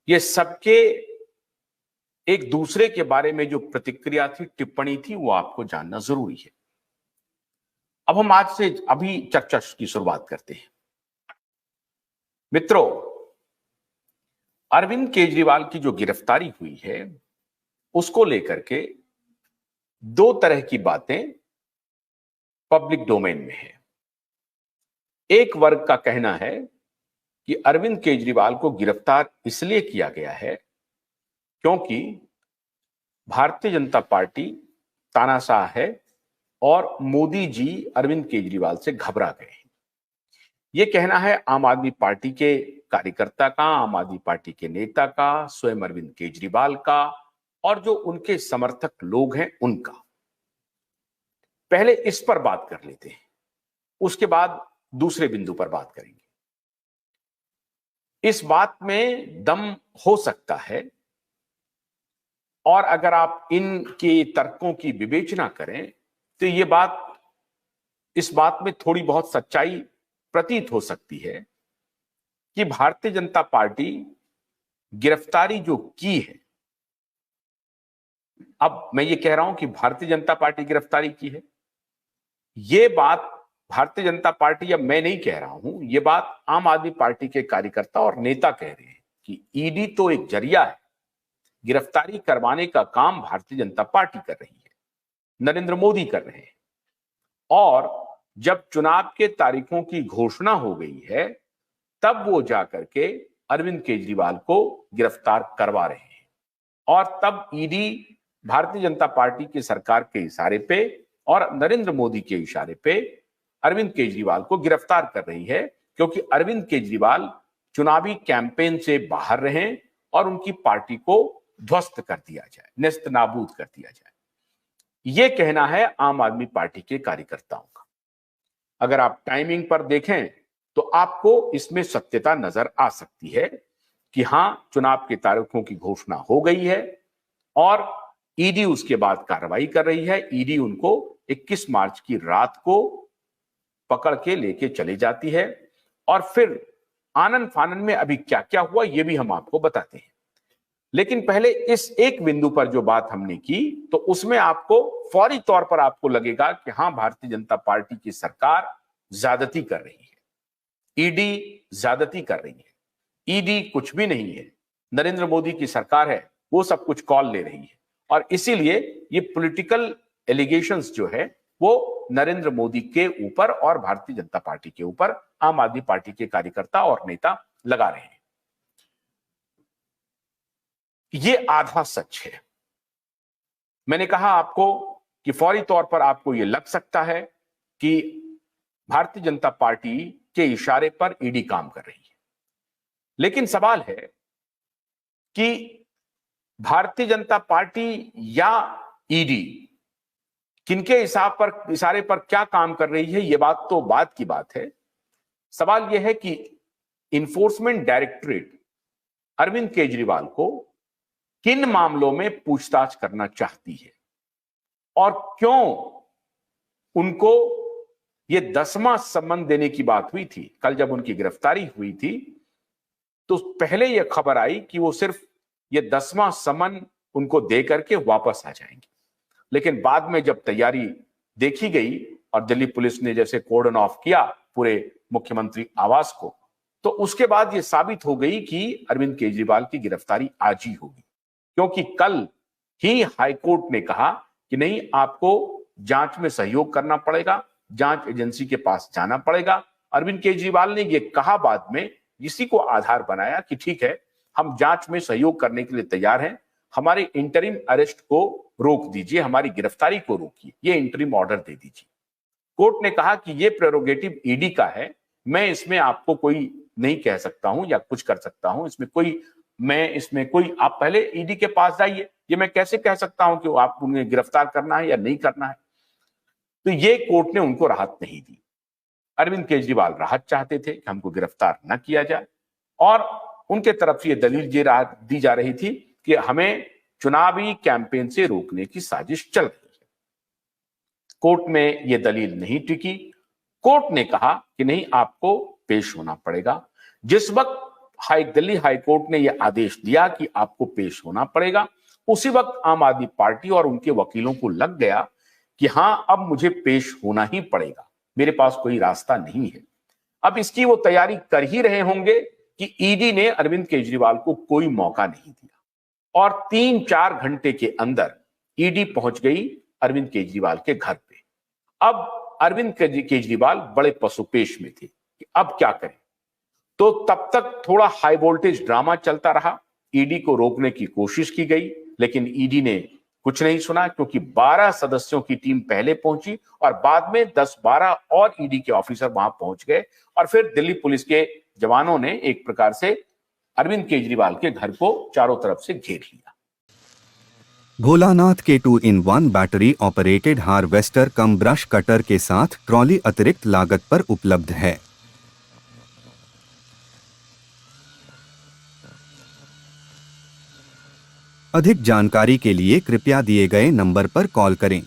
ये सबके एक दूसरे के बारे में जो प्रतिक्रिया थी, टिप्पणी थी, वो आपको जानना जरूरी है। अब हम आज से अभी चर्चा की शुरुआत करते हैं। मित्रों, अरविंद केजरीवाल की जो गिरफ्तारी हुई है उसको लेकर के दो तरह की बातें पब्लिक डोमेन में है। एक वर्ग का कहना है कि अरविंद केजरीवाल को गिरफ्तार इसलिए किया गया है क्योंकि भारतीय जनता पार्टी तानाशाह है और मोदी जी अरविंद केजरीवाल से घबरा गए हैं। यह कहना है आम आदमी पार्टी के कार्यकर्ता का, आम आदमी पार्टी के नेता का, स्वयं अरविंद केजरीवाल का और जो उनके समर्थक लोग हैं उनका। पहले इस पर बात कर लेते हैं, उसके बाद दूसरे बिंदु पर बात करेंगे। इस बात में दम हो सकता है और अगर आप इनके तर्कों की विवेचना करें तो ये बात, इस बात में थोड़ी बहुत सच्चाई प्रतीत हो सकती है कि भारतीय जनता पार्टी गिरफ्तारी जो की है, अब मैं ये कह रहा हूं कि भारतीय जनता पार्टी गिरफ्तारी की है, ये बात भारतीय जनता पार्टी, अब मैं नहीं कह रहा हूं, ये बात आम आदमी पार्टी के कार्यकर्ता और नेता कह रहे हैं कि ईडी तो एक जरिया है, गिरफ्तारी करवाने का काम भारतीय जनता पार्टी कर रही है, नरेंद्र मोदी कर रहे हैं। और जब चुनाव के तारीखों की घोषणा हो गई है तब वो जाकर के अरविंद केजरीवाल को गिरफ्तार करवा रहे हैं और तब ईडी भारतीय जनता पार्टी की सरकार के इशारे पे और नरेंद्र मोदी के इशारे पे अरविंद केजरीवाल को गिरफ्तार कर रही है क्योंकि अरविंद केजरीवाल चुनावी कैंपेन से बाहर रहे और उनकी पार्टी को ध्वस्त कर दिया जाए, नेस्त नाबूद कर दिया जाए। यह कहना है आम आदमी पार्टी के कार्यकर्ताओं का। अगर आप टाइमिंग पर देखें तो आपको इसमें सत्यता नजर आ सकती है कि हां, चुनाव के तारीखों की घोषणा हो गई है और ईडी उसके बाद कार्रवाई कर रही है। ईडी उनको 21 मार्च की रात को पकड़ के लेके चली जाती है और फिर आनन फानन में अभी क्या क्या हुआ ये भी हम आपको बताते हैं। लेकिन पहले इस एक बिंदु पर जो बात हमने की तो उसमें आपको फौरी तौर पर आपको लगेगा कि हां, भारतीय जनता पार्टी की सरकार ज्यादती कर रही है, ईडी ज्यादती कर रही है। ईडी कुछ भी नहीं है, नरेंद्र मोदी की सरकार है, वो सब कुछ कॉल ले रही है और इसीलिए ये पॉलिटिकल एलिगेशंस जो है वो नरेंद्र मोदी के ऊपर और भारतीय जनता पार्टी के ऊपर आम आदमी पार्टी के कार्यकर्ता और नेता लगा रहे हैं। ये आधा सच है। मैंने कहा आपको कि फौरी तौर पर आपको यह लग सकता है कि भारतीय जनता पार्टी के इशारे पर ईडी काम कर रही है, लेकिन सवाल है कि भारतीय जनता पार्टी या ईडी किनके इशारे पर क्या काम कर रही है, यह बात तो बाद की बात है। सवाल यह है कि इन्फोर्समेंट डायरेक्टरेट अरविंद केजरीवाल को किन मामलों में पूछताछ करना चाहती है और क्यों उनको यह 10वां सम्मन देने की बात हुई थी। कल जब उनकी गिरफ्तारी हुई थी तो पहले यह खबर आई कि वो सिर्फ यह 10वां सम्मन उनको दे करके वापस आ जाएंगे, लेकिन बाद में जब तैयारी देखी गई और दिल्ली पुलिस ने जैसे कोर्डन ऑफ किया पूरे मुख्यमंत्री आवास को, तो उसके बाद यह साबित हो गई कि अरविंद केजरीवाल की गिरफ्तारी आज ही होगी, क्योंकि कल ही हाईकोर्ट ने कहा कि नहीं, आपको जांच में सहयोग करना पड़ेगा, जांच एजेंसी के पास जाना पड़ेगा। अरविंद केजरीवाल ने यह कहा बाद में, इसी को आधार बनाया कि ठीक है, हम जांच में सहयोग करने के लिए तैयार हैं, हमारे इंटरिम अरेस्ट को रोक दीजिए, हमारी गिरफ्तारी को रोकिए, ये इंटरिम ऑर्डर दे दीजिए। कोर्ट ने कहा कि ये प्रेरोगेटिव ईडी का है, मैं इसमें आपको कोई नहीं कह सकता हूं या कुछ कर सकता हूं, इसमें कोई आप पहले ईडी के पास जाइए, ये मैं कैसे कह सकता हूं कि आप उन्हें गिरफ्तार करना है या नहीं करना है। तो ये कोर्ट ने उनको राहत नहीं दी। अरविंद केजरीवाल राहत चाहते थे कि हमको गिरफ्तार न किया जाए और उनके तरफ से यह दलील दी जा रही थी कि हमें चुनावी कैंपेन से रोकने की साजिश चल रही है। कोर्ट में यह दलील नहीं टिकी। कोर्ट ने कहा कि नहीं, आपको पेश होना पड़ेगा। जिस वक्त दिल्ली हाई कोर्ट ने यह आदेश दिया कि आपको पेश होना पड़ेगा, उसी वक्त आम आदमी पार्टी और उनके वकीलों को लग गया कि हां, अब मुझे पेश होना ही पड़ेगा, मेरे पास कोई रास्ता नहीं है। अब इसकी वो तैयारी कर ही रहे होंगे कि ईडी ने अरविंद केजरीवाल को कोई मौका नहीं दिया और 3-4 घंटे के अंदर ईडी पहुंच गई अरविंद केजरीवाल के घर पे। अब अरविंद केजरीवाल बड़े पसुपेश में थे कि अब क्या करें। तो तब तक थोड़ा हाई वोल्टेज ड्रामा चलता रहा, ईडी को रोकने की कोशिश की गई, लेकिन ईडी ने कुछ नहीं सुना, क्योंकि 12 सदस्यों की टीम पहले पहुंची और बाद में 10-12 और ईडी के ऑफिसर वहां पहुंच गए और फिर दिल्ली पुलिस के जवानों ने एक प्रकार से अरविंद केजरीवाल के घर को चारों तरफ से घेर लिया। भोलानाथ के 2-in-1 बैटरी ऑपरेटेड हार्वेस्टर कम ब्रश कटर के साथ ट्रॉली अतिरिक्त लागत पर उपलब्ध है। अधिक जानकारी के लिए कृपया दिए गए नंबर पर कॉल करें।